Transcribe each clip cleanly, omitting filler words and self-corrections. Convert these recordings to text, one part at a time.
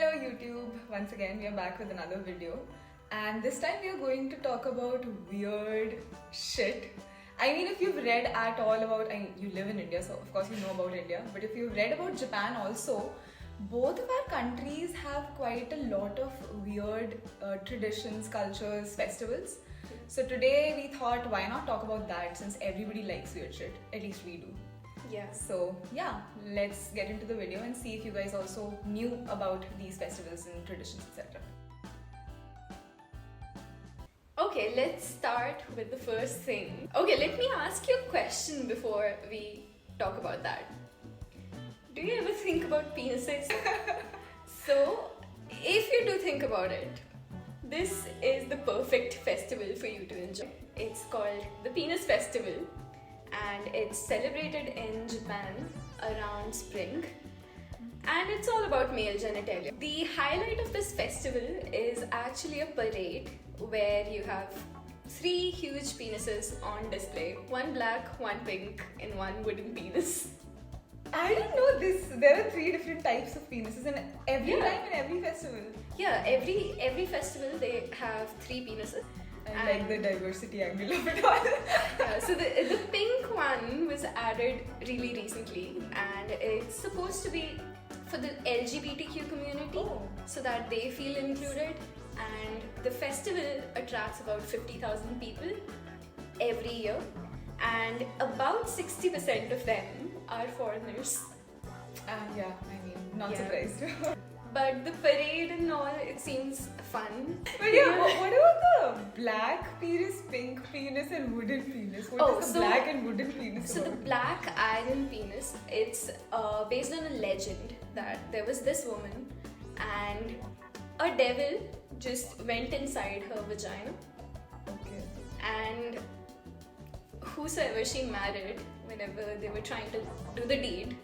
Hello YouTube, once again we are back with another video, and this time we are going to talk about weird shit. I mean, if you've read at all about, you live in India, so of course you know about India, but if you've read about Japan also, both of our countries have quite a lot of weird traditions, cultures, festivals. So today we thought, why not talk about that, since everybody likes weird shit, at least we do. Yeah. So yeah, let's get into the video and see if you guys also knew about these festivals and traditions, etc. Okay, let's start with the first thing. Okay, let me ask you a question before we talk about that. Do you ever think about penises? So, if you do think about it, this is the perfect festival for you to enjoy. It's called the Penis Festival, and it's celebrated in Japan around spring, and it's all about male genitalia. The highlight of this festival is actually a parade where you have 3 huge penises on display, one black, one pink, and one wooden penis. I didn't know this. There are 3 different types of penises, and every time in every festival. Yeah, every festival they have 3 penises. I like the diversity angle of it all. Yeah, so the pink one was added really recently, and it's supposed to be for the LGBTQ community, so that they feel included. And the festival attracts about 50,000 people every year, and about 60% of them are foreigners. Yeah, I mean, not surprised. But the parade and all, it seems fun. But yeah, what about the black penis, pink penis, and wooden penis? What is the black and wooden penis? So the black iron penis, it's based on a legend that there was this woman and a devil just went inside her vagina. Okay. And whosoever she married, whenever they were trying to do the deed,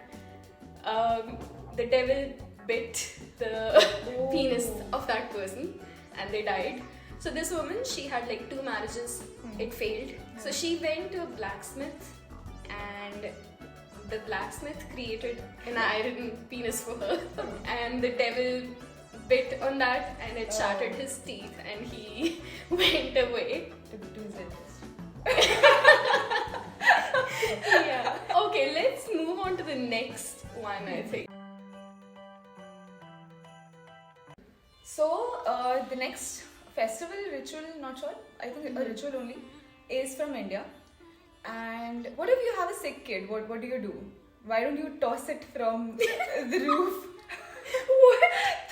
the devil bit the penis of that person and they died. So this woman, she had like 2 marriages, it failed. So she went to a blacksmith, and the blacksmith created an iron penis for her, and the devil bit on that and it shattered his teeth and he went away. Yeah. Okay, let's move on to the next one, I think. So, the next festival, ritual, not sure, I think a ritual only, is from India. And what if you have a sick kid? What do you do? Why don't you toss it from the roof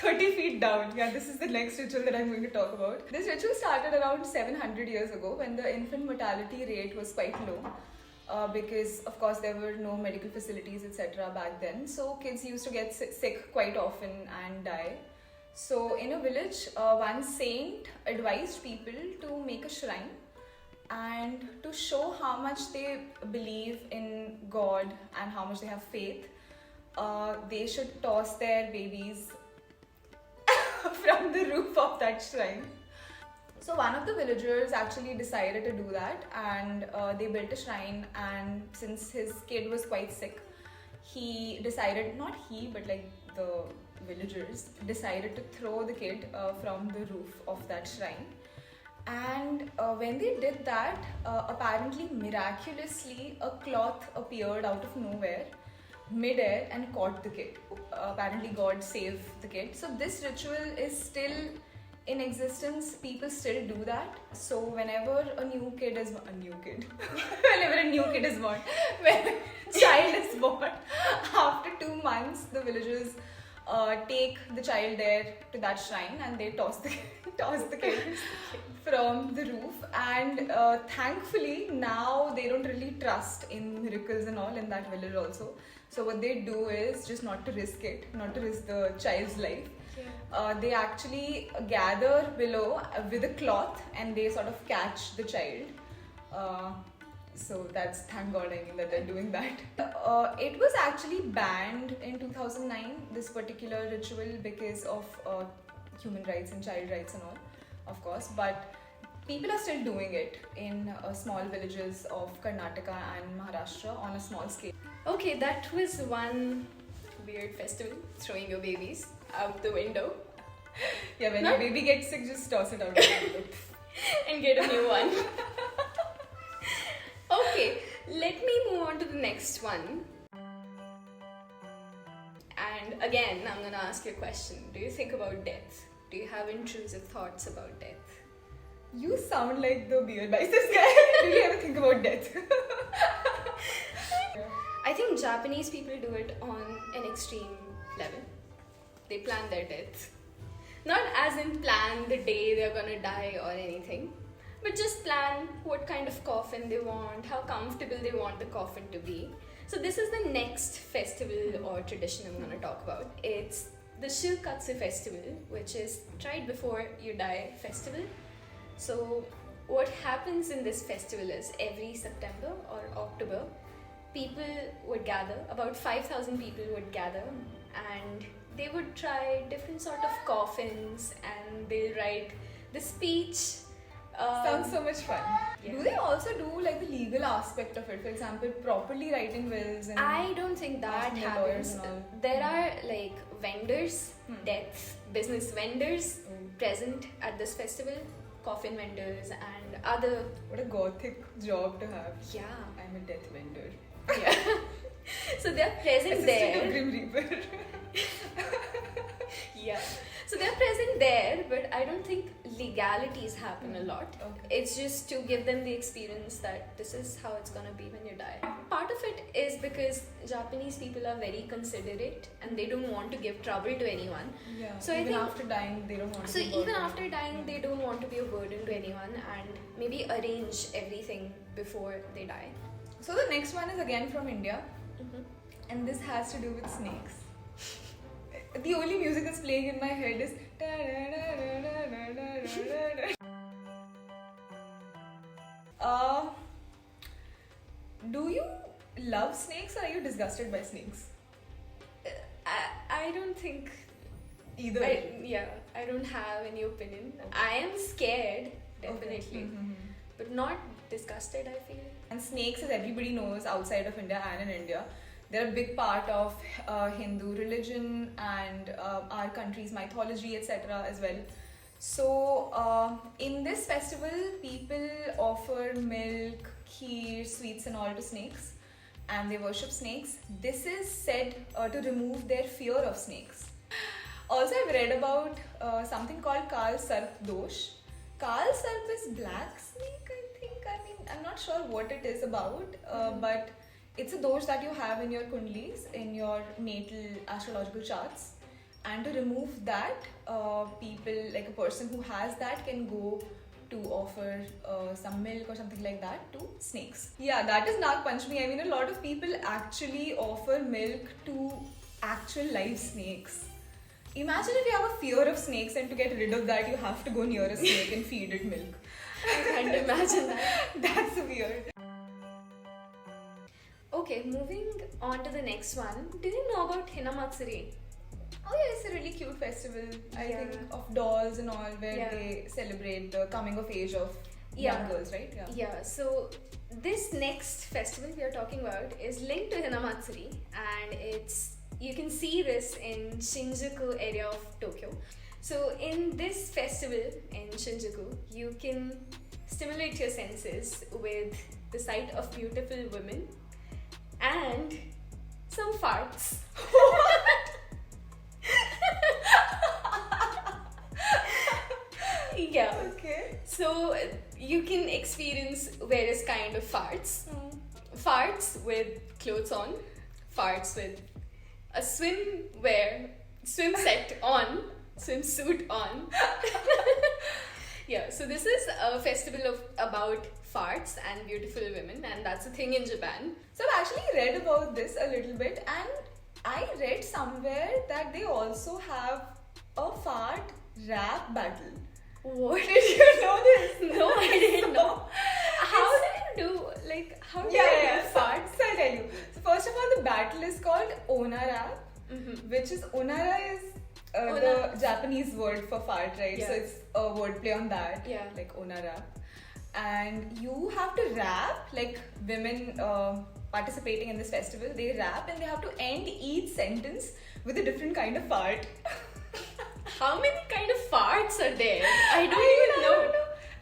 30 feet down? Yeah, this is the next ritual that I'm going to talk about. This ritual started around 700 years ago when the infant mortality rate was quite low. Because of course there were no medical facilities, etc. back then. So kids used to get sick quite often and die. So in a village, one saint advised people to make a shrine, and to show how much they believe in God and how much they have faith, they should toss their babies from the roof of that shrine. So one of the villagers actually decided to do that, and they built a shrine, and since his kid was quite sick, he decided, not he but like the villagers decided to throw the kid from the roof of that shrine. And when they did that, apparently miraculously a cloth appeared out of nowhere mid-air and caught the kid. Apparently God saved the kid. So this ritual is still in existence. People still do that. So whenever a new kid is born, when a child is born, after 2 months, the villagers take the child there to that shrine and they toss the kid from the roof. And thankfully now they don't really trust in miracles and all in that village also. So what they do is just not to risk the child's life. They actually gather below with a cloth and they sort of catch the child. So that's, thank God, I mean, that they're doing that. It was actually banned in 2009, this particular ritual, because of human rights and child rights and all, of course. But people are still doing it in small villages of Karnataka and Maharashtra on a small scale. Okay, that was one weird festival, throwing your babies out the window. Yeah, when Not- your baby gets sick, just toss it out the window. And get a new one. Okay, let me move on to the next one. And again, I'm gonna ask you a question. Do you think about death? Do you have intrusive thoughts about death? You sound like the beer biceps guy. Do you ever think about death? I think Japanese people do it on an extreme level. They plan their death. Not as in plan the day they're gonna die or anything, but just plan what kind of coffin they want, how comfortable they want the coffin to be. So this is the next festival or tradition I'm gonna talk about. It's the Shirkatsu festival, which is Tried Before You Die festival. So what happens in this festival is every September or October, people would gather, about 5,000 people would gather, and they would try different sort of coffins, and they'll write the speech. Sounds so much fun. Yeah. Do they also do like the legal aspect of it? For example, properly writing wills and I don't think that asking the lawyers happens. and all. There are like vendors, Hmm. death business vendors Mm. present at this festival, coffin vendors and other. What a gothic job to have. Yeah, I'm a death vendor. yeah. So they're present Assistant of there. Grim Reaper. Yeah. So they're present there, but I don't think legalities happen a lot. Okay. It's just to give them the experience that this is how it's gonna be when you die. Part of it is because Japanese people are very considerate and they don't want to give trouble to anyone. Yeah. So I even think- after dying, they don't want to So be even burdened. after dying, they don't want to be a burden to anyone and maybe arrange everything before they die. So the next one is again from India, and this has to do with snakes. The only music that's playing in my head is. Do you love snakes or are you disgusted by snakes? I don't think. Either. I don't have any opinion. I am scared, definitely, Okay. Mhm. but not disgusted. I feel. And snakes, as everybody knows, outside of India and in India, they're a big part of Hindu religion and our country's mythology, etc. as well. So, in this festival, people offer milk, kheer, sweets, and all to snakes, and they worship snakes. This is said to remove their fear of snakes. Also, I've read about something called Kal Sarp Dosh. Kal Sarp is black snake, I think. I mean, I'm not sure what it is about, but it's a dosh that you have in your kundlis, in your natal astrological charts. And to remove that, people, like a person who has that, can go to offer some milk or something like that to snakes. Yeah, that is Nag Panchami. I mean, a lot of people actually offer milk to actual live snakes. Imagine if you have a fear of snakes and to get rid of that, you have to go near a snake and feed it milk. I can't imagine that. That's weird. Okay, moving on to the next one. Did you know about Hina Matsuri? Oh yeah, it's a really cute festival, I Yeah. think, of dolls and all, where Yeah. they celebrate the coming of age of Yeah. young girls, right? Yeah, so this next festival we are talking about is linked to Hina Matsuri, and you can see this in Shinjuku area of Tokyo. So in this festival in Shinjuku, you can stimulate your senses with the sight of beautiful women and some farts. Yeah. Okay. So you can experience various kind of farts. Farts with clothes on, farts with a swim set on, swimsuit on. Yeah, so this is a festival about farts and beautiful women, and that's a thing in Japan. So I've actually read about this a little bit, and I read somewhere that they also have a fart rap battle. What? Did you know this? No, I didn't know. How do you do, how do you do farts? So I'll tell you. So first of all, the battle is called Onara, which is Onara is the Japanese word for fart, right? Yeah. So it's a wordplay on that, Yeah. like Onara. And you have to rap, like women participating in this festival, they rap and they have to end each sentence with a different kind of fart. how many kind of farts are there? I don't even know.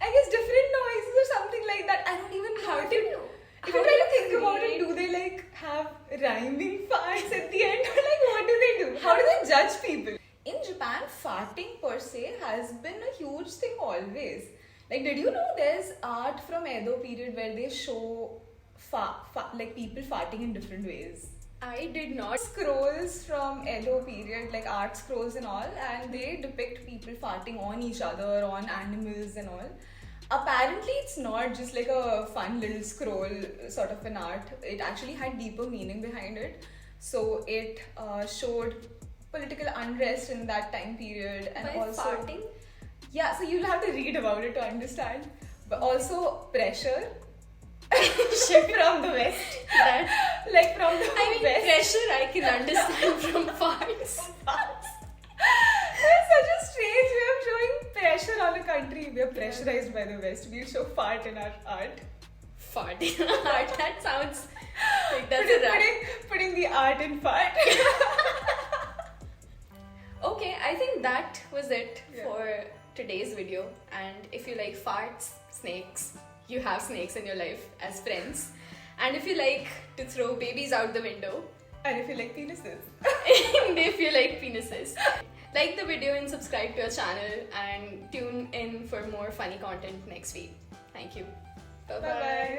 I guess different noises or something like that. I don't even know. How if do you you? If you try to think about it, do they like have rhyming farts at the end, or like what do they do? How do they judge people? In Japan, farting per se has been a huge thing always. Like, did you know there's art from Edo period where they show like people farting in different ways? I did not. Scrolls from Edo period, like art scrolls and all, and they depict people farting on each other, on animals and all. Apparently, it's not just like a fun little scroll sort of an art. It actually had deeper meaning behind it. So it showed political unrest in that time period, and By also farting? yeah. So you'll have to read about it to understand. But also pressure from the west, That like from the I mean, west. pressure I can understand from farts. It's such a strange way of showing pressure on a country. We are pressurized by the West. We'll show fart in our art. Fart. That sounds like that's a rap. Putting the art in fart. Okay, I think that was it Yeah. for today's video. And if you like farts, snakes, you have snakes in your life as friends. And if you like to throw babies out the window, And if you like penises. and if you like penises, like the video and subscribe to our channel and tune in for more funny content next week. Thank you. Bye-bye. Bye bye.